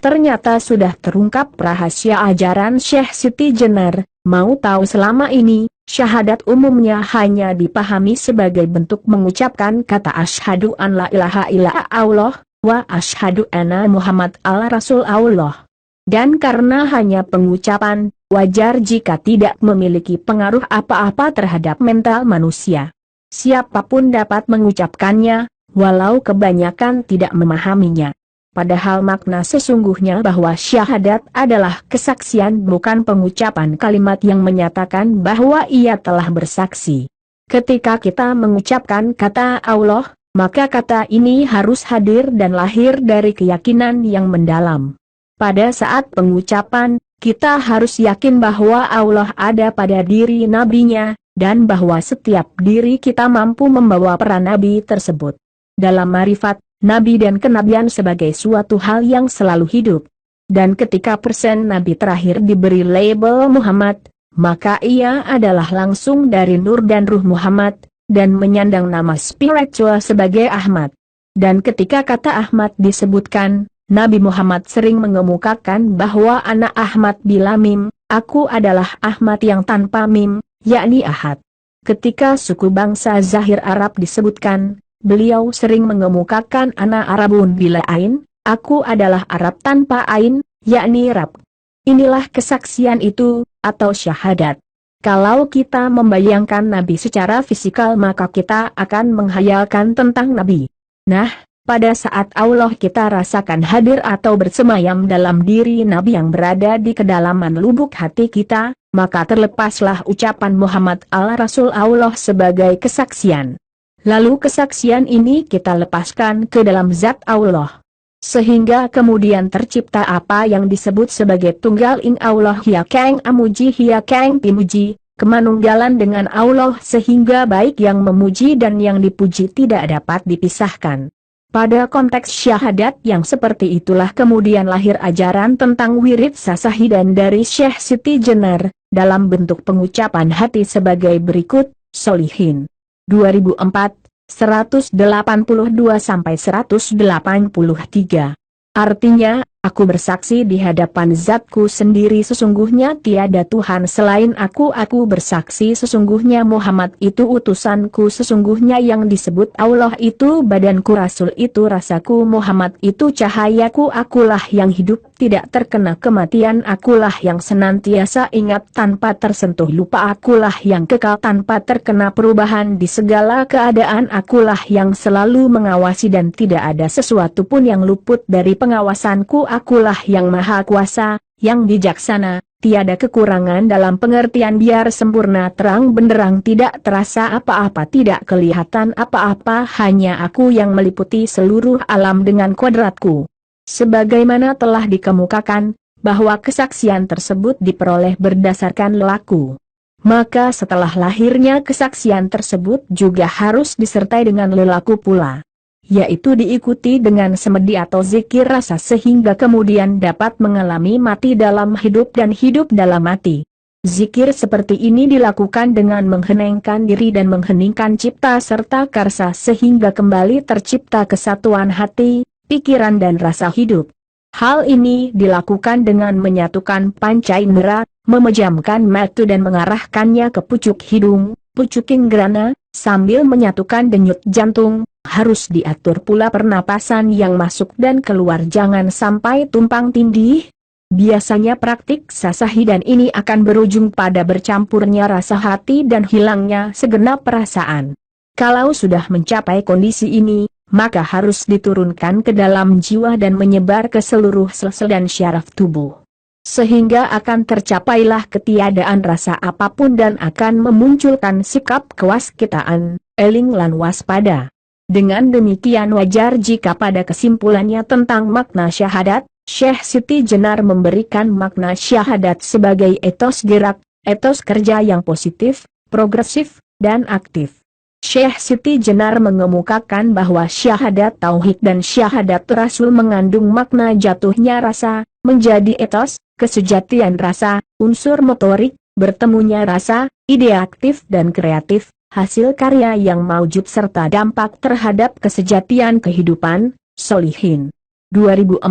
Ternyata sudah terungkap rahasia ajaran Syekh Siti Jenar. Mau tahu selama ini, syahadat umumnya hanya dipahami sebagai bentuk mengucapkan kata asyhadu an la ilaha illallah wa asyhadu anna Muhammad al-Rasul Allah. Dan karena hanya pengucapan, wajar jika tidak memiliki pengaruh apa-apa terhadap mental manusia. Siapapun dapat mengucapkannya, walau kebanyakan tidak memahaminya. Padahal makna sesungguhnya bahwa syahadat adalah kesaksian, bukan pengucapan kalimat yang menyatakan bahwa ia telah bersaksi. Ketika kita mengucapkan kata Allah, maka kata ini harus hadir dan lahir dari keyakinan yang mendalam. Pada saat pengucapan, kita harus yakin bahwa Allah ada pada diri nabinya, dan bahwa setiap diri kita mampu membawa peran nabi tersebut. Dalam marifat, nabi dan kenabian sebagai suatu hal yang selalu hidup. Dan ketika persen nabi terakhir diberi label Muhammad, maka ia adalah langsung dari nur dan ruh Muhammad, dan menyandang nama spiritual sebagai Ahmad. Dan ketika kata Ahmad disebutkan, Nabi Muhammad sering mengemukakan bahwa anak Ahmad bila mim, aku adalah Ahmad yang tanpa mim, yakni Ahad. Ketika suku bangsa Zahir Arab disebutkan, beliau sering mengemukakan anak Arabun bila ain, aku adalah Arab tanpa ain, yakni Rab. Inilah kesaksian itu, atau syahadat. Kalau kita membayangkan Nabi secara fisikal maka kita akan menghayalkan tentang Nabi. Nah, pada saat Allah kita rasakan hadir atau bersemayam dalam diri Nabi yang berada di kedalaman lubuk hati kita, maka terlepaslah ucapan Muhammad al-Rasul Allah sebagai kesaksian. Lalu kesaksian ini kita lepaskan ke dalam zat Allah. Sehingga kemudian tercipta apa yang disebut sebagai tunggal ing Allah hia keng amuji hia keng pimuji, kemanunggalan dengan Allah sehingga baik yang memuji dan yang dipuji tidak dapat dipisahkan. Pada konteks syahadat yang seperti itulah kemudian lahir ajaran tentang wirid sasahidan dari Syekh Siti Jenar, dalam bentuk pengucapan hati sebagai berikut, Solihin. 2004, 182-183. Artinya, aku bersaksi di hadapan zatku sendiri sesungguhnya tiada Tuhan selain aku bersaksi sesungguhnya Muhammad itu utusanku sesungguhnya yang disebut Allah itu badanku Rasul itu rasaku Muhammad itu cahayaku akulah yang hidup tidak terkena kematian akulah yang senantiasa ingat tanpa tersentuh lupa akulah yang kekal tanpa terkena perubahan di segala keadaan akulah yang selalu mengawasi dan tidak ada sesuatu pun yang luput dari pengawasanku akulah yang maha kuasa, yang bijaksana, tiada kekurangan dalam pengertian biar sempurna terang benderang tidak terasa apa-apa tidak kelihatan apa-apa hanya aku yang meliputi seluruh alam dengan kodratku. Sebagaimana telah dikemukakan, bahwa kesaksian tersebut diperoleh berdasarkan lelaku. Maka setelah lahirnya kesaksian tersebut juga harus disertai dengan lelaku pula. Yaitu diikuti dengan semedi atau zikir rasa sehingga kemudian dapat mengalami mati dalam hidup dan hidup dalam mati. Zikir seperti ini dilakukan dengan mengheningkan diri dan mengheningkan cipta serta karsa sehingga kembali tercipta kesatuan hati, pikiran dan rasa hidup. Hal ini dilakukan dengan menyatukan panca indera, memejamkan mata dan mengarahkannya ke pucuk hidung, pucuk ingrana, sambil menyatukan denyut jantung. Harus diatur pula pernapasan yang masuk dan keluar jangan sampai tumpang tindih. Biasanya praktik sasahidan ini akan berujung pada bercampurnya rasa hati dan hilangnya segenap perasaan. Kalau sudah mencapai kondisi ini, maka harus diturunkan ke dalam jiwa dan menyebar ke seluruh sel-sel dan syaraf tubuh. Sehingga akan tercapailah ketiadaan rasa apapun dan akan memunculkan sikap kewaskitaan, eling lan waspada. Dengan demikian wajar jika pada kesimpulannya tentang makna syahadat, Syekh Siti Jenar memberikan makna syahadat sebagai etos gerak, etos kerja yang positif, progresif, dan aktif. Syekh Siti Jenar mengemukakan bahwa syahadat tauhid dan syahadat Rasul mengandung makna jatuhnya rasa, menjadi etos, kesejatian rasa, unsur motorik, bertemunya rasa, ide aktif dan kreatif, hasil karya yang maujud serta dampak terhadap kesejatian kehidupan, Solihin. 2004,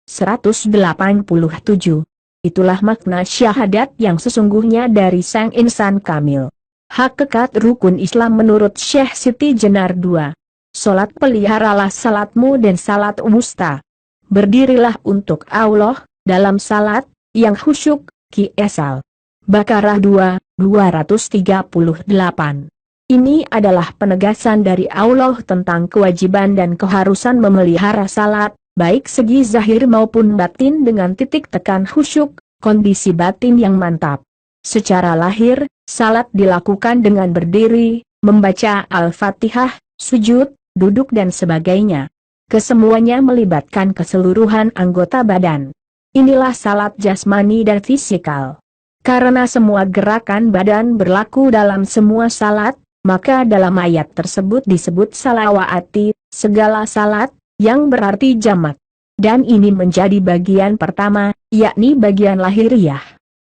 187. Itulah makna syahadat yang sesungguhnya dari sang insan kamil. Hakikat rukun Islam menurut Syekh Siti Jenar 2. Salat peliharalah salatmu dan salat wusta. Berdirilah untuk Allah, dalam salat, yang khusyuk, Ki Esal. Baqarah 2, 238. Ini adalah penegasan dari Allah tentang kewajiban dan keharusan memelihara salat, baik segi zahir maupun batin dengan titik tekan khusyuk, kondisi batin yang mantap. Secara lahir, salat dilakukan dengan berdiri, membaca Al-Fatihah, sujud, duduk dan sebagainya. Kesemuanya melibatkan keseluruhan anggota badan. Inilah salat jasmani dan fisikal. Karena semua gerakan badan berlaku dalam semua salat, maka dalam ayat tersebut disebut salawaati, segala salat, yang berarti jamak. Dan ini menjadi bagian pertama, yakni bagian lahiriah.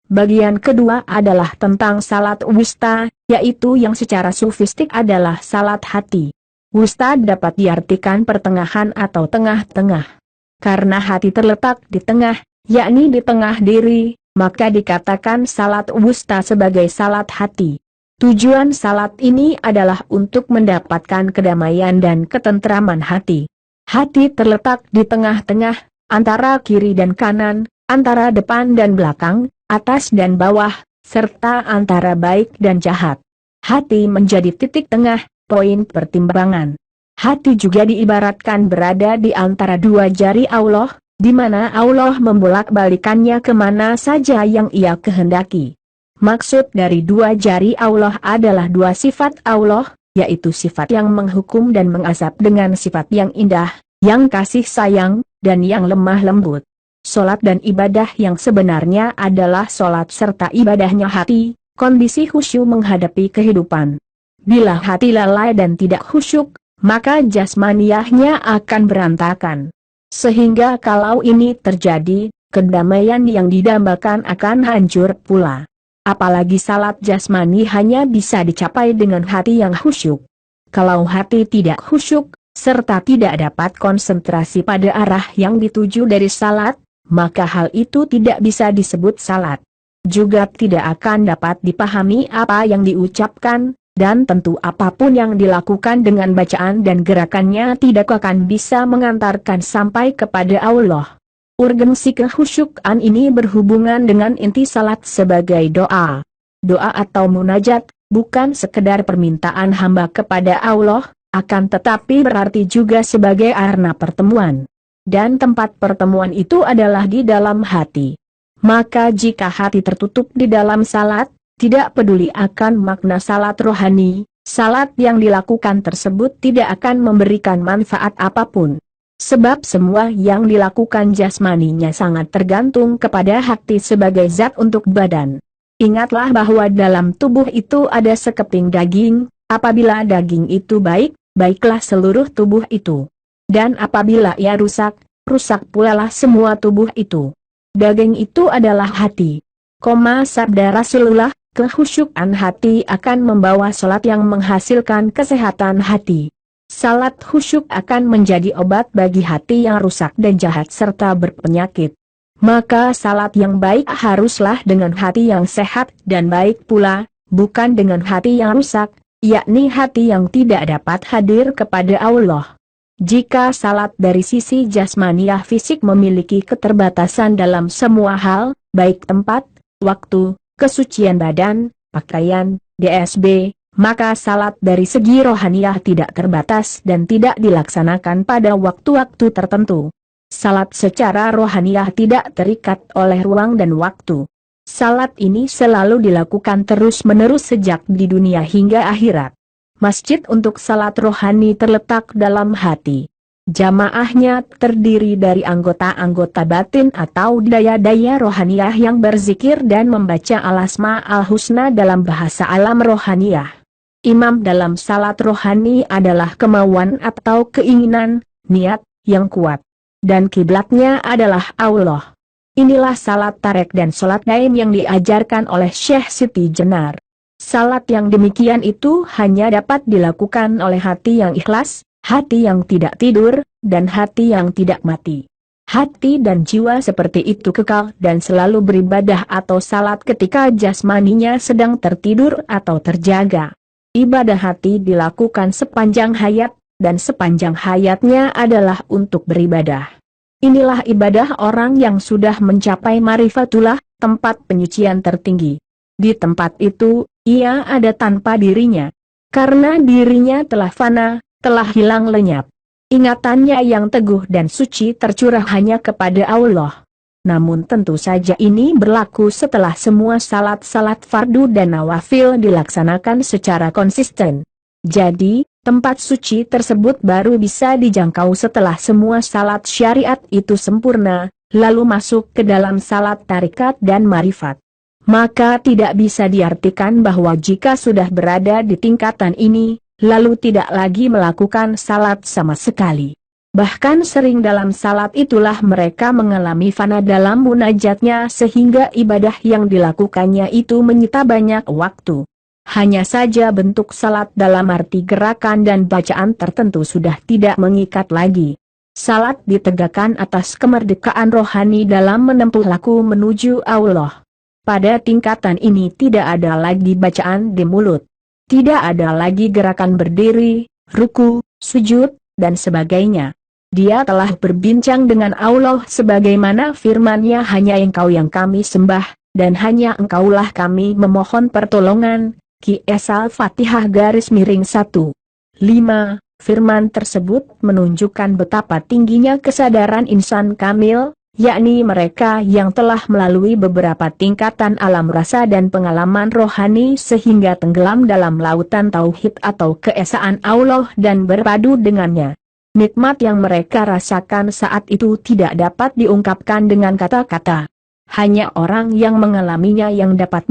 Bagian kedua adalah tentang salat wusta, yaitu yang secara sufistik adalah salat hati. Wusta dapat diartikan pertengahan atau tengah-tengah. Karena hati terletak di tengah, yakni di tengah diri, maka dikatakan salat wusta sebagai salat hati. Tujuan salat ini adalah untuk mendapatkan kedamaian dan ketentraman hati. Hati terletak di tengah-tengah, antara kiri dan kanan, antara depan dan belakang, atas dan bawah, serta antara baik dan jahat. Hati menjadi titik tengah, poin pertimbangan. Hati juga diibaratkan berada di antara dua jari Allah, di mana Allah membolak-balikannya kemana saja yang Ia kehendaki. Maksud dari dua jari Allah adalah dua sifat Allah, yaitu sifat yang menghukum dan mengasap dengan sifat yang indah, yang kasih sayang, dan yang lemah lembut. Solat dan ibadah yang sebenarnya adalah solat serta ibadahnya hati, kondisi khusyuk menghadapi kehidupan. Bila hati lalai dan tidak khusyuk, maka jasmaniahnya akan berantakan. Sehingga kalau ini terjadi, kedamaian yang didambakan akan hancur pula. Apalagi salat jasmani hanya bisa dicapai dengan hati yang khusyuk. Kalau hati tidak khusyuk, serta tidak dapat konsentrasi pada arah yang dituju dari salat, maka hal itu tidak bisa disebut salat. Juga tidak akan dapat dipahami apa yang diucapkan, dan tentu apapun yang dilakukan dengan bacaan dan gerakannya tidak akan bisa mengantarkan sampai kepada Allah. Urgensi kekhusyukan ini berhubungan dengan inti salat sebagai doa. Doa atau munajat, bukan sekedar permintaan hamba kepada Allah, akan tetapi berarti juga sebagai arena pertemuan. Dan tempat pertemuan itu adalah di dalam hati. Maka jika hati tertutup di dalam salat, tidak peduli akan makna salat rohani, salat yang dilakukan tersebut tidak akan memberikan manfaat apapun. Sebab semua yang dilakukan jasmaninya sangat tergantung kepada hati sebagai zat untuk badan. Ingatlah bahwa dalam tubuh itu ada sekeping daging, apabila daging itu baik, baiklah seluruh tubuh itu. Dan apabila ia rusak, rusak pula lah semua tubuh itu. Daging itu adalah hati. Sabda Rasulullah, kekhusyukan hati akan membawa salat yang menghasilkan kesehatan hati. Salat khusyuk akan menjadi obat bagi hati yang rusak dan jahat serta berpenyakit. Maka salat yang baik haruslah dengan hati yang sehat dan baik pula, bukan dengan hati yang rusak, yakni hati yang tidak dapat hadir kepada Allah. Jika salat dari sisi jasmaniah fisik memiliki keterbatasan dalam semua hal, baik tempat, waktu, kesucian badan, pakaian, DSB, maka salat dari segi rohaniah tidak terbatas dan tidak dilaksanakan pada waktu-waktu tertentu. Salat secara rohaniah tidak terikat oleh ruang dan waktu. Salat ini selalu dilakukan terus-menerus sejak di dunia hingga akhirat. Masjid untuk salat rohani terletak dalam hati. Jamaahnya terdiri dari anggota-anggota batin atau daya-daya rohaniah yang berzikir dan membaca al-asma al-husna dalam bahasa alam rohaniah. Imam dalam salat rohani adalah kemauan atau keinginan, niat, yang kuat. Dan kiblatnya adalah Allah. Inilah salat tarek dan salat daim yang diajarkan oleh Syekh Siti Jenar. Salat yang demikian itu hanya dapat dilakukan oleh hati yang ikhlas, hati yang tidak tidur, dan hati yang tidak mati. Hati dan jiwa seperti itu kekal dan selalu beribadah atau salat ketika jasmaninya sedang tertidur atau terjaga. Ibadah hati dilakukan sepanjang hayat, dan sepanjang hayatnya adalah untuk beribadah. Inilah ibadah orang yang sudah mencapai marifatullah, tempat penyucian tertinggi. Di tempat itu, ia ada tanpa dirinya. Karena dirinya telah fana, telah hilang lenyap. Ingatannya yang teguh dan suci tercurah hanya kepada Allah. Namun tentu saja ini berlaku setelah semua salat-salat fardu dan nawafil dilaksanakan secara konsisten. Jadi, tempat suci tersebut baru bisa dijangkau setelah semua salat syariat itu sempurna, lalu masuk ke dalam salat tarikat dan marifat. Maka tidak bisa diartikan bahwa jika sudah berada di tingkatan ini, lalu tidak lagi melakukan salat sama sekali. Bahkan sering dalam salat itulah mereka mengalami fana dalam munajatnya sehingga ibadah yang dilakukannya itu menyita banyak waktu. Hanya saja bentuk salat dalam arti gerakan dan bacaan tertentu sudah tidak mengikat lagi. Salat ditegakkan atas kemerdekaan rohani dalam menempuh laku menuju Allah. Pada tingkatan ini tidak ada lagi bacaan di mulut. Tidak ada lagi gerakan berdiri, ruku, sujud, dan sebagainya. Dia telah berbincang dengan Allah sebagaimana firman-Nya, hanya Engkau yang kami sembah, dan hanya Engkaulah kami memohon pertolongan. Qs Al-Fatihah _1. 5. Firman tersebut menunjukkan betapa tingginya kesadaran insan kamil, yakni mereka yang telah melalui beberapa tingkatan alam rasa dan pengalaman rohani sehingga tenggelam dalam lautan tauhid atau keesaan Allah dan berpadu dengannya. Nikmat yang mereka rasakan saat itu tidak dapat diungkapkan dengan kata-kata. Hanya orang yang mengalaminya yang dapat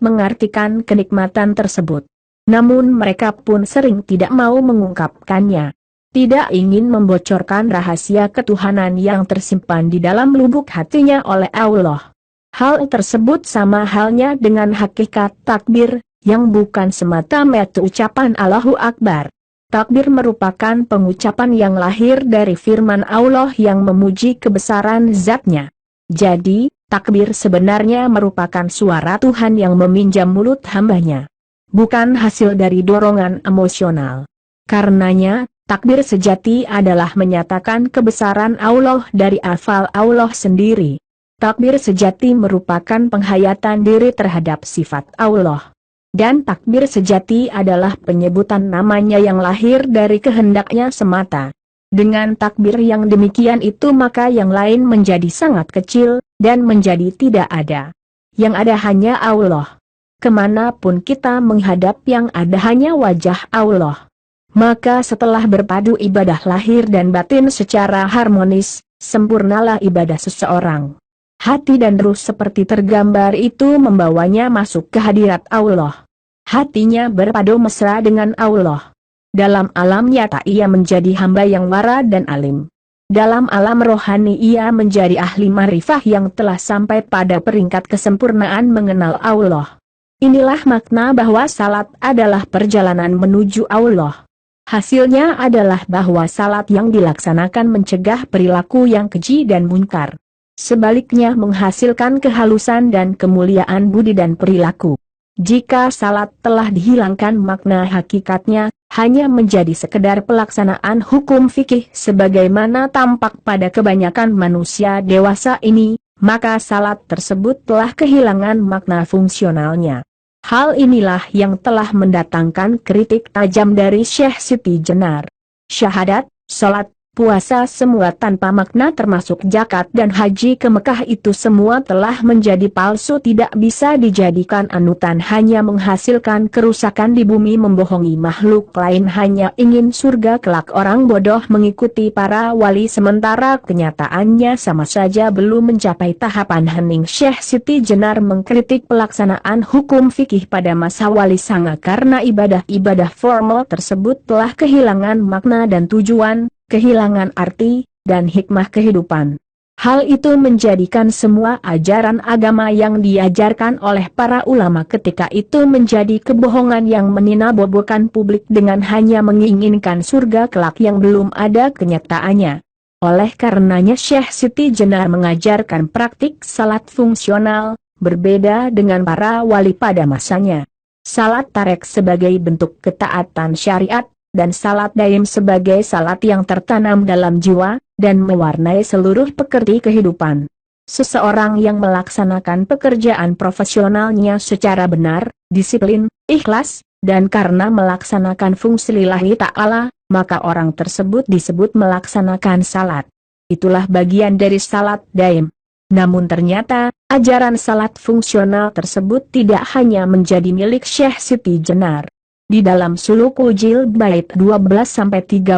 mengartikan kenikmatan tersebut. Namun mereka pun sering tidak mau mengungkapkannya. Tidak ingin membocorkan rahasia ketuhanan yang tersimpan di dalam lubuk hatinya oleh Allah. Hal tersebut sama halnya dengan hakikat takbir, yang bukan semata-mata ucapan Allahu Akbar. Takbir merupakan pengucapan yang lahir dari firman Allah yang memuji kebesaran zatnya. Jadi, takbir sebenarnya merupakan suara Tuhan yang meminjam mulut hambanya. Bukan hasil dari dorongan emosional. Karenanya, takbir sejati adalah menyatakan kebesaran Allah dari hafal Allah sendiri. Takbir sejati merupakan penghayatan diri terhadap sifat Allah. Dan takbir sejati adalah penyebutan namanya yang lahir dari kehendaknya semata. Dengan takbir yang demikian itu maka yang lain menjadi sangat kecil, dan menjadi tidak ada. Yang ada hanya Allah. Kemanapun kita menghadap yang ada hanya wajah Allah. Maka setelah berpadu ibadah lahir dan batin secara harmonis, sempurnalah ibadah seseorang. Hati dan ruh seperti tergambar itu membawanya masuk ke hadirat Allah. Hatinya berpadu mesra dengan Allah. Dalam alam nyata ia menjadi hamba yang wara dan alim. Dalam alam rohani ia menjadi ahli marifah yang telah sampai pada peringkat kesempurnaan mengenal Allah. Inilah makna bahwa salat adalah perjalanan menuju Allah. Hasilnya adalah bahwa salat yang dilaksanakan mencegah perilaku yang keji dan munkar. Sebaliknya menghasilkan kehalusan dan kemuliaan budi dan perilaku. Jika salat telah dihilangkan makna hakikatnya, hanya menjadi sekedar pelaksanaan hukum fikih sebagaimana tampak pada kebanyakan manusia dewasa ini, maka salat tersebut telah kehilangan makna fungsionalnya. Hal inilah yang telah mendatangkan kritik tajam dari Syekh Siti Jenar. Syahadat, salat, puasa semua tanpa makna termasuk zakat dan haji ke Mekah itu semua telah menjadi palsu, tidak bisa dijadikan anutan, hanya menghasilkan kerusakan di bumi, membohongi makhluk lain, hanya ingin surga kelak. Orang bodoh mengikuti para wali sementara kenyataannya sama saja belum mencapai tahapan. Hening Syekh Siti Jenar mengkritik pelaksanaan hukum fikih pada masa Wali Sanga karena ibadah-ibadah formal tersebut telah kehilangan makna dan tujuan, kehilangan arti, dan hikmah kehidupan. Hal itu menjadikan semua ajaran agama yang diajarkan oleh para ulama ketika itu menjadi kebohongan yang meninabobokan publik dengan hanya menginginkan surga kelak yang belum ada kenyataannya. Oleh karenanya Syekh Siti Jenar mengajarkan praktik salat fungsional, berbeda dengan para wali pada masanya. Salat tarek sebagai bentuk ketaatan syariat, dan salat daim sebagai salat yang tertanam dalam jiwa, dan mewarnai seluruh pekerti kehidupan. Seseorang yang melaksanakan pekerjaan profesionalnya secara benar, disiplin, ikhlas, dan karena melaksanakan fungsi lillahi ta'ala, maka orang tersebut disebut melaksanakan salat. Itulah bagian dari salat daim. Namun ternyata, ajaran salat fungsional tersebut tidak hanya menjadi milik Syekh Siti Jenar. Di dalam Sulukul Jilid bait 12-13,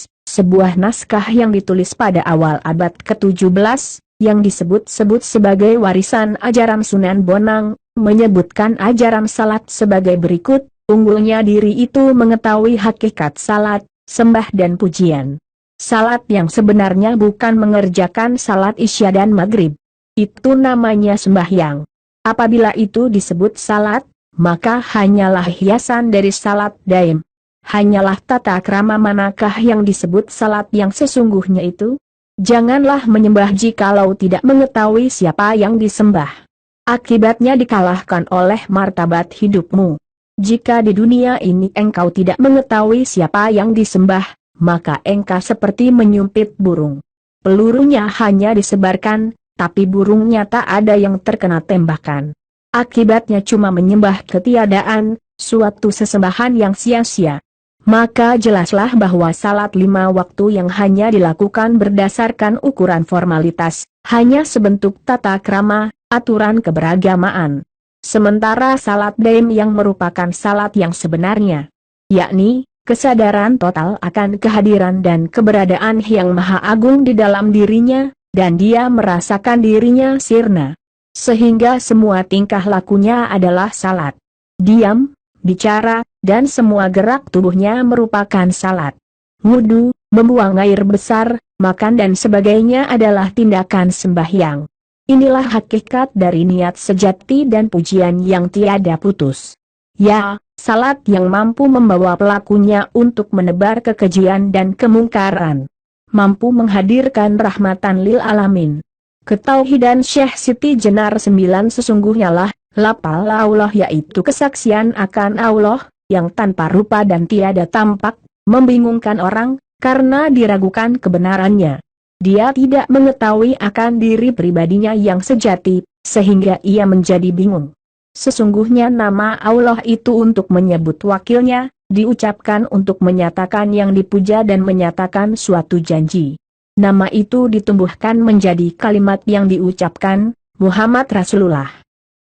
sebuah naskah yang ditulis pada awal abad ke-17, yang disebut-sebut sebagai warisan ajaran Sunan Bonang, menyebutkan ajaran salat sebagai berikut. Unggulnya diri itu mengetahui hakikat salat, sembah dan pujian. Salat yang sebenarnya bukan mengerjakan salat isya dan maghrib. Itu namanya sembahyang. Apabila itu disebut salat, maka hanyalah hiasan dari salat daim. Hanyalah tata krama manakah yang disebut salat yang sesungguhnya itu? Janganlah menyembah jikalau tidak mengetahui siapa yang disembah. Akibatnya dikalahkan oleh martabat hidupmu. Jika di dunia ini engkau tidak mengetahui siapa yang disembah, maka engkau seperti menyumpit burung. Pelurunya hanya disebarkan, tapi burungnya tak ada yang terkena tembakan. Akibatnya cuma menyembah ketiadaan, suatu sesembahan yang sia-sia. Maka jelaslah bahwa salat 5 waktu yang hanya dilakukan berdasarkan ukuran formalitas, hanya sebentuk tata krama, aturan keberagamaan. Sementara salat daim yang merupakan salat yang sebenarnya, yakni kesadaran total akan kehadiran dan keberadaan Yang Maha Agung di dalam dirinya, dan dia merasakan dirinya sirna. Sehingga semua tingkah lakunya adalah salat. Diam, bicara, dan semua gerak tubuhnya merupakan salat. Wudu, membuang air besar, makan dan sebagainya adalah tindakan sembahyang. Inilah hakikat dari niat sejati dan pujian yang tiada putus. Ya, salat yang mampu membawa pelakunya untuk menebar kekejian dan kemungkaran. Mampu menghadirkan rahmatan lil alamin. Ketauhidan Syekh Siti Jenar 9 sesungguhnya lah, lapal Allah yaitu kesaksian akan Allah, yang tanpa rupa dan tiada tampak, membingungkan orang, karena diragukan kebenarannya. Dia tidak mengetahui akan diri pribadinya yang sejati, sehingga ia menjadi bingung. Sesungguhnya nama Allah itu untuk menyebut wakilnya, diucapkan untuk menyatakan yang dipuja dan menyatakan suatu janji. Nama itu ditumbuhkan menjadi kalimat yang diucapkan, Muhammad Rasulullah.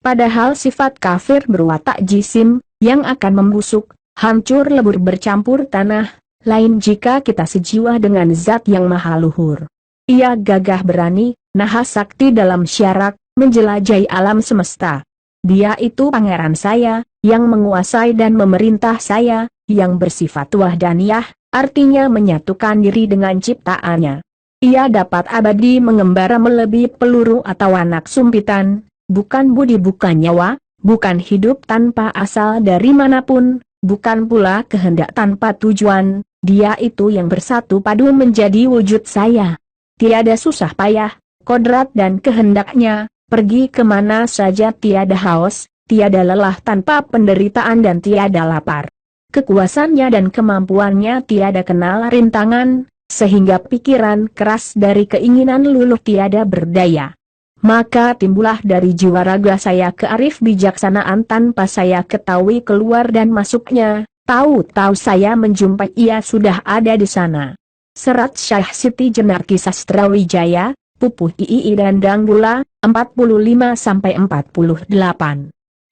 Padahal sifat kafir berwatak jisim, yang akan membusuk, hancur lebur bercampur tanah, lain jika kita sejiwa dengan zat yang maha luhur. Ia gagah berani, naha sakti dalam syarak, menjelajahi alam semesta. Dia itu pangeran saya, yang menguasai dan memerintah saya, yang bersifat wahdaniyah, artinya menyatukan diri dengan ciptaannya. Ia dapat abadi mengembara melebihi peluru atau anak sumpitan, bukan budi bukan nyawa, bukan hidup tanpa asal dari manapun, bukan pula kehendak tanpa tujuan, dia itu yang bersatu padu menjadi wujud saya. Tiada susah payah, kodrat dan kehendaknya, pergi kemana saja tiada haus, tiada lelah tanpa penderitaan dan tiada lapar. Kekuasaannya dan kemampuannya tiada kenal rintangan, sehingga pikiran keras dari keinginan luluh tiada berdaya. Maka timbullah dari jiwa raga saya kearif bijaksanaan tanpa saya ketahui keluar dan masuknya, tahu-tahu saya menjumpai ia sudah ada di sana. Serat Syekh Siti Jenar Kisah Sastrawijaya, Pupuh III dan Danggula, 45-48.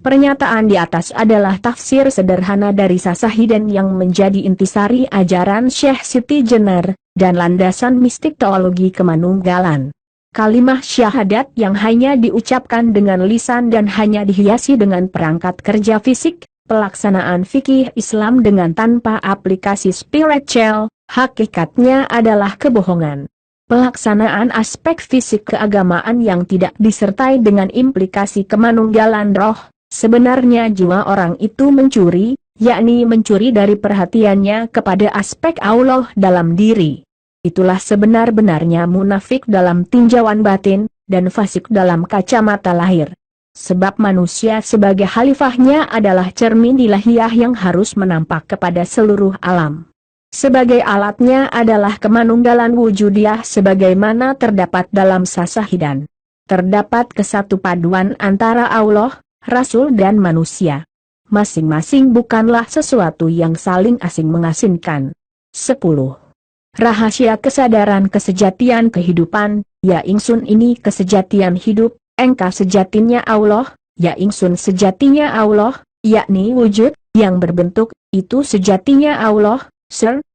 Pernyataan di atas adalah tafsir sederhana dari Sasahiden yang menjadi intisari ajaran Syekh Siti Jenar, dan landasan mistik teologi kemanunggalan. Kalimah syahadat yang hanya diucapkan dengan lisan dan hanya dihiasi dengan perangkat kerja fisik, pelaksanaan fikih Islam dengan tanpa aplikasi spiritual, hakikatnya adalah kebohongan. Pelaksanaan aspek fisik keagamaan yang tidak disertai dengan implikasi kemanunggalan roh, sebenarnya jiwa orang itu mencuri, yakni mencuri dari perhatiannya kepada aspek Allah dalam diri. itulah sebenar-benarnya munafik dalam tinjauan batin, dan fasik dalam kacamata lahir. Sebab manusia sebagai khalifahnya adalah cermin ilahiyah yang harus menampak kepada seluruh alam. Sebagai alatnya adalah kemanunggalan wujudiah sebagaimana terdapat dalam sasahidan. Terdapat kesatupaduan antara Allah, Rasul dan manusia. Masing-masing bukanlah sesuatu yang saling asing mengasingkan. 10. Rahasia kesadaran kesejatian kehidupan, ya ingsun ini kesejatian hidup, engkau sejatinya Allah, ya ingsun sejatinya Allah, yakni wujud, yang berbentuk, itu sejatinya Allah,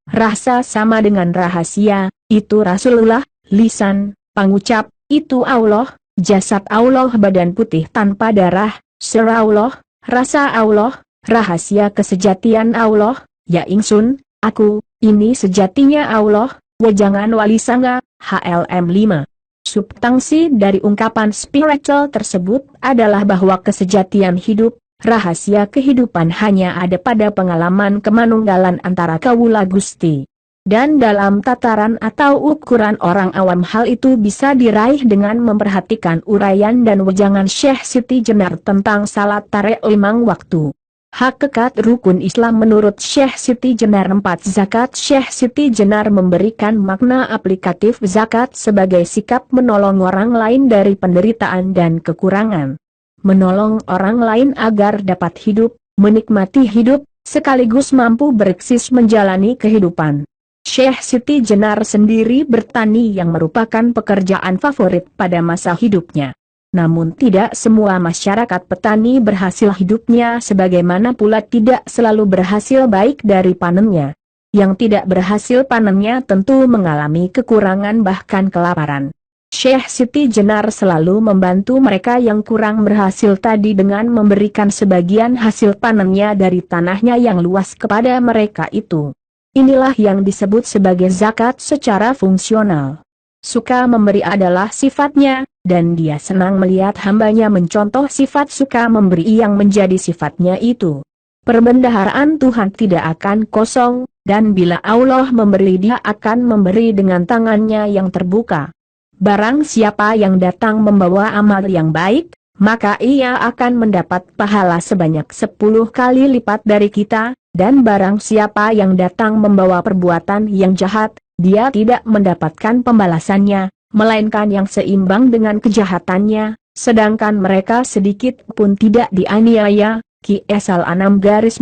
rasa sama dengan rahasia, itu Rasulullah, lisan, pangucap, itu Allah, jasad Allah badan putih tanpa darah, Allah, rasa Allah, rahasia kesejatian Allah, ya ingsun, aku, ini sejatinya Allah, wejangan wali sanga, HLM 5. Substansi dari ungkapan spiritual tersebut adalah bahwa kesejatian hidup, rahasia kehidupan hanya ada pada pengalaman kemanunggalan antara Kawula Gusti. Dan dalam tataran atau ukuran orang awam hal itu bisa diraih dengan memperhatikan uraian dan wejangan Syekh Siti Jenar tentang salat tareq 5 waktu. Hakikat rukun Islam menurut Syekh Siti Jenar 4 zakat. Syekh Siti Jenar memberikan makna aplikatif zakat sebagai sikap menolong orang lain dari penderitaan dan kekurangan. Menolong orang lain agar dapat hidup, menikmati hidup, sekaligus mampu bereksis menjalani kehidupan. Syekh Siti Jenar sendiri bertani yang merupakan pekerjaan favorit pada masa hidupnya. Namun tidak semua masyarakat petani berhasil hidupnya sebagaimana pula tidak selalu berhasil baik dari panennya. Yang tidak berhasil panennya tentu mengalami kekurangan bahkan kelaparan. Syekh Siti Jenar selalu membantu mereka yang kurang berhasil tadi dengan memberikan sebagian hasil panennya dari tanahnya yang luas kepada mereka itu. Inilah yang disebut sebagai zakat secara fungsional. Suka memberi adalah sifatnya, dan dia senang melihat hambanya mencontoh sifat suka memberi yang menjadi sifatnya itu. Perbendaharaan Tuhan tidak akan kosong, dan bila Allah memberi dia akan memberi dengan tangannya yang terbuka. Barang siapa yang datang membawa amal yang baik, maka ia akan mendapat pahala sebanyak 10 kali lipat dari kita, dan barang siapa yang datang membawa perbuatan yang jahat, dia tidak mendapatkan pembalasannya, melainkan yang seimbang dengan kejahatannya, sedangkan mereka sedikit pun tidak dianiaya. Kisal 6-6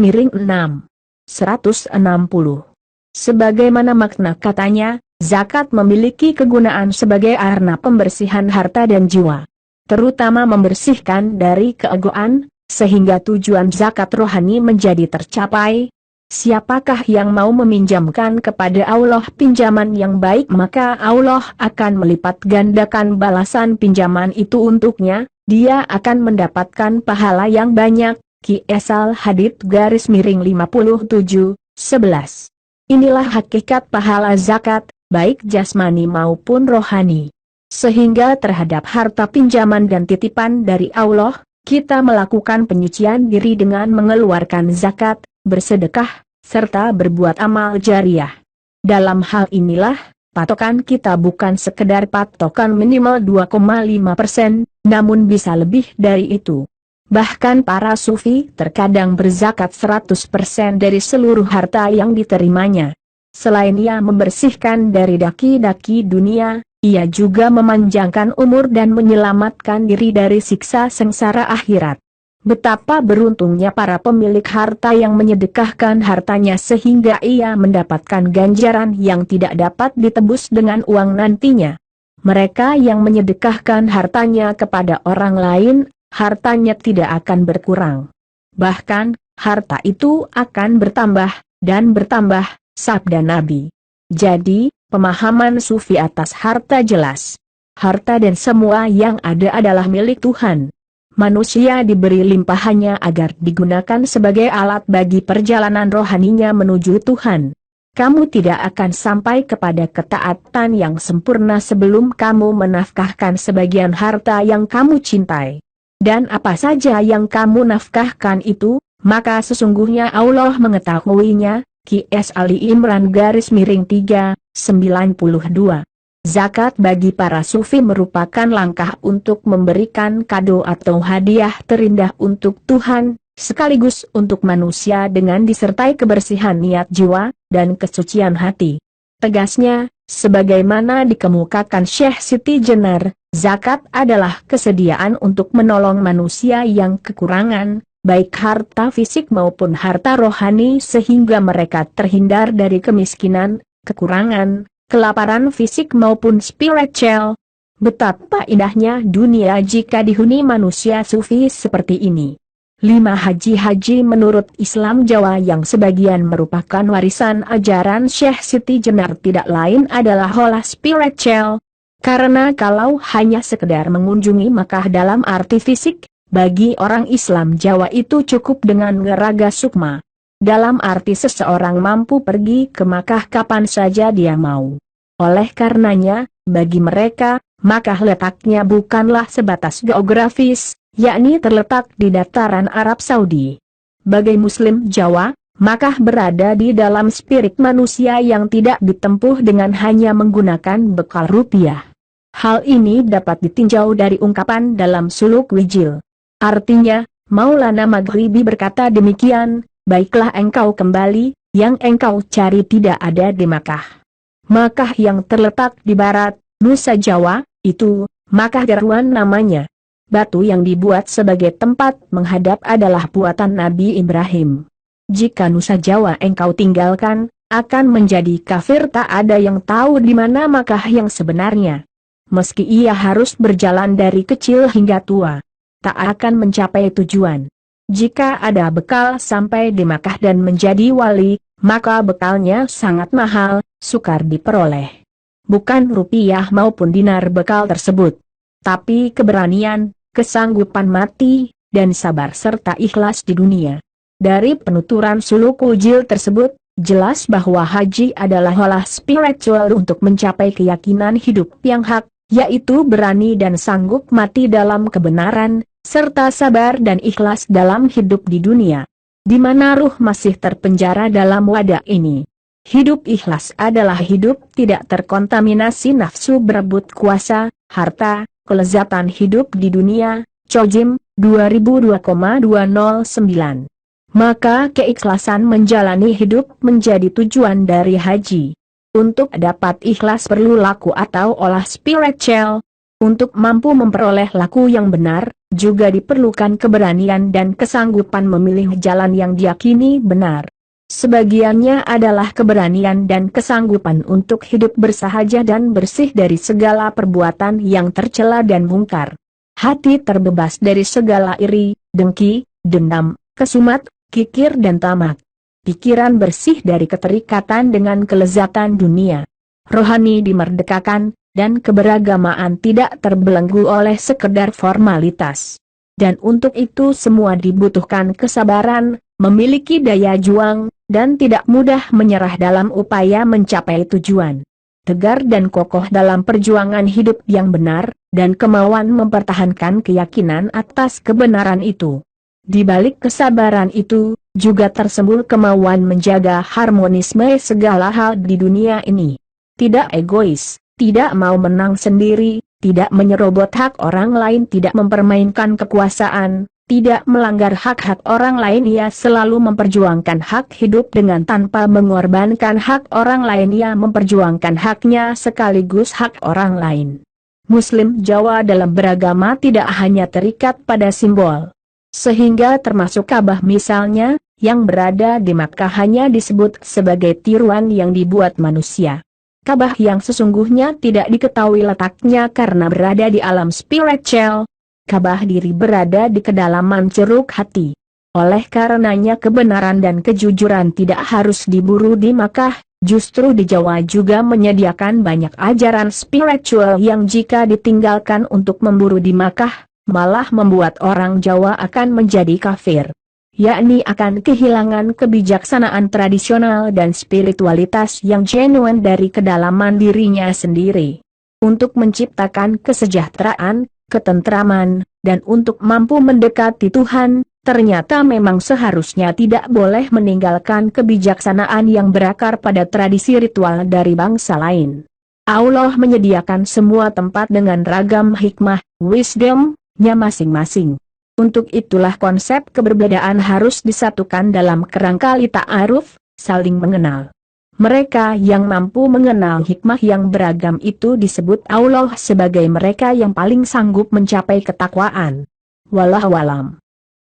160. Sebagaimana makna katanya, zakat memiliki kegunaan sebagai arna pembersihan harta dan jiwa. Terutama membersihkan dari keegoan, sehingga tujuan zakat rohani menjadi tercapai. Siapakah yang mau meminjamkan kepada Allah pinjaman yang baik maka Allah akan melipat gandakan balasan pinjaman itu untuknya, dia akan mendapatkan pahala yang banyak. Kisal Hadits 57-11. Inilah hakikat pahala zakat, baik jasmani maupun rohani. Sehingga terhadap harta pinjaman dan titipan dari Allah, kita melakukan penyucian diri dengan mengeluarkan zakat, bersedekah, serta berbuat amal jariah. Dalam hal inilah, patokan kita bukan sekedar patokan minimal 2,5%, namun bisa lebih dari itu. Bahkan para sufi terkadang berzakat 100% dari seluruh harta yang diterimanya. Selain ia membersihkan dari daki-daki dunia, ia juga memanjangkan umur dan menyelamatkan diri dari siksa sengsara akhirat. Betapa beruntungnya para pemilik harta yang menyedekahkan hartanya sehingga ia mendapatkan ganjaran yang tidak dapat ditebus dengan uang nantinya. Mereka yang menyedekahkan hartanya kepada orang lain, hartanya tidak akan berkurang. Bahkan, harta itu akan bertambah, dan bertambah, sabda Nabi. Jadi, pemahaman sufi atas harta jelas. Harta dan semua yang ada adalah milik Tuhan. Manusia diberi limpahannya agar digunakan sebagai alat bagi perjalanan rohaninya menuju Tuhan. Kamu tidak akan sampai kepada ketaatan yang sempurna sebelum kamu menafkahkan sebagian harta yang kamu cintai. Dan apa saja yang kamu nafkahkan itu, maka sesungguhnya Allah mengetahuinya. Qs Ali Imran _3 92. Zakat bagi para sufi merupakan langkah untuk memberikan kado atau hadiah terindah untuk Tuhan, sekaligus untuk manusia dengan disertai kebersihan niat jiwa, dan kesucian hati. Tegasnya, sebagaimana dikemukakan Syekh Siti Jenar, zakat adalah kesediaan untuk menolong manusia yang kekurangan, baik harta fisik maupun harta rohani sehingga mereka terhindar dari kemiskinan, kekurangan, kelaparan fisik maupun spiritual. Betapa indahnya dunia jika dihuni manusia sufi seperti ini. 5 haji-haji menurut Islam Jawa yang sebagian merupakan warisan ajaran Syekh Siti Jenar tidak lain adalah olah spiritual. Karena kalau hanya sekedar mengunjungi Makkah dalam arti fisik, bagi orang Islam Jawa itu cukup dengan ngeraga sukma. Dalam arti seseorang mampu pergi ke Makkah kapan saja dia mau. Oleh karenanya, bagi mereka, Makkah letaknya bukanlah sebatas geografis, yakni terletak di dataran Arab Saudi. Bagi Muslim Jawa, Makkah berada di dalam spirit manusia yang tidak ditempuh dengan hanya menggunakan bekal rupiah. Hal ini dapat ditinjau dari ungkapan dalam suluk Wijil. Artinya, Maulana Maghribi berkata demikian, baiklah engkau kembali, yang engkau cari tidak ada di Makkah. Makkah yang terletak di barat, Nusa Jawa, itu, Makkah Darwan namanya. Batu yang dibuat sebagai tempat menghadap adalah buatan Nabi Ibrahim. Jika Nusa Jawa engkau tinggalkan, akan menjadi kafir, tak ada yang tahu di mana Makkah yang sebenarnya. Meski ia harus berjalan dari kecil hingga tua, tak akan mencapai tujuan. Jika ada bekal sampai di Makkah dan menjadi wali, maka bekalnya sangat mahal, sukar diperoleh. Bukan rupiah maupun dinar bekal tersebut, tapi keberanian, kesanggupan mati, dan sabar serta ikhlas di dunia. Dari penuturan suluk Ujil tersebut, jelas bahwa haji adalah olah spiritual untuk mencapai keyakinan hidup yang hak, yaitu berani dan sanggup mati dalam kebenaran, serta sabar dan ikhlas dalam hidup di dunia, di mana ruh masih terpenjara dalam wadah ini. Hidup ikhlas adalah hidup tidak terkontaminasi nafsu berebut kuasa, harta, kelezatan hidup di dunia. Chojim, 2002,209. Maka keikhlasan menjalani hidup menjadi tujuan dari haji. Untuk dapat ikhlas perlu laku atau olah spiritual. Untuk mampu memperoleh laku yang benar, juga diperlukan keberanian dan kesanggupan memilih jalan yang diyakini benar. Sebagiannya adalah keberanian dan kesanggupan untuk hidup bersahaja dan bersih dari segala perbuatan yang tercela dan mungkar. Hati terbebas dari segala iri, dengki, dendam, kesumat, kikir dan tamak. Pikiran bersih dari keterikatan dengan kelezatan dunia. Rohani dimerdekakan, dan keberagamaan tidak terbelenggu oleh sekedar formalitas. Dan untuk itu semua dibutuhkan kesabaran, memiliki daya juang, dan tidak mudah menyerah dalam upaya mencapai tujuan. Tegar dan kokoh dalam perjuangan hidup yang benar, dan kemauan mempertahankan keyakinan atas kebenaran itu. Di balik kesabaran itu, juga tersembul kemauan menjaga harmonisme segala hal di dunia ini. Tidak egois, tidak mau menang sendiri, tidak menyerobot hak orang lain, tidak mempermainkan kekuasaan, tidak melanggar hak-hak orang lain. Ia selalu memperjuangkan hak hidup dengan tanpa mengorbankan hak orang lain. Ia memperjuangkan haknya sekaligus hak orang lain. Muslim Jawa dalam beragama tidak hanya terikat pada simbol. Sehingga termasuk Ka'bah misalnya, yang berada di Makkah hanya disebut sebagai tiruan yang dibuat manusia. Ka'bah yang sesungguhnya tidak diketahui letaknya karena berada di alam spiritual. Ka'bah diri berada di kedalaman ceruk hati. Oleh karenanya kebenaran dan kejujuran tidak harus diburu di Makkah, justru di Jawa juga menyediakan banyak ajaran spiritual yang jika ditinggalkan untuk memburu di Makkah, malah membuat orang Jawa akan menjadi kafir. Yakni akan kehilangan kebijaksanaan tradisional dan spiritualitas yang genuine dari kedalaman dirinya sendiri. Untuk menciptakan kesejahteraan, ketentraman, dan untuk mampu mendekati Tuhan, Ternyata memang seharusnya tidak boleh meninggalkan kebijaksanaan yang berakar pada tradisi ritual dari bangsa lain. Allah menyediakan semua tempat dengan ragam hikmah, wisdom-nya masing-masing. Untuk itulah konsep keberbedaan harus disatukan dalam kerangka ta'aruf, saling mengenal. Mereka yang mampu mengenal hikmah yang beragam itu disebut Allah sebagai mereka yang paling sanggup mencapai ketakwaan. Wallahualam.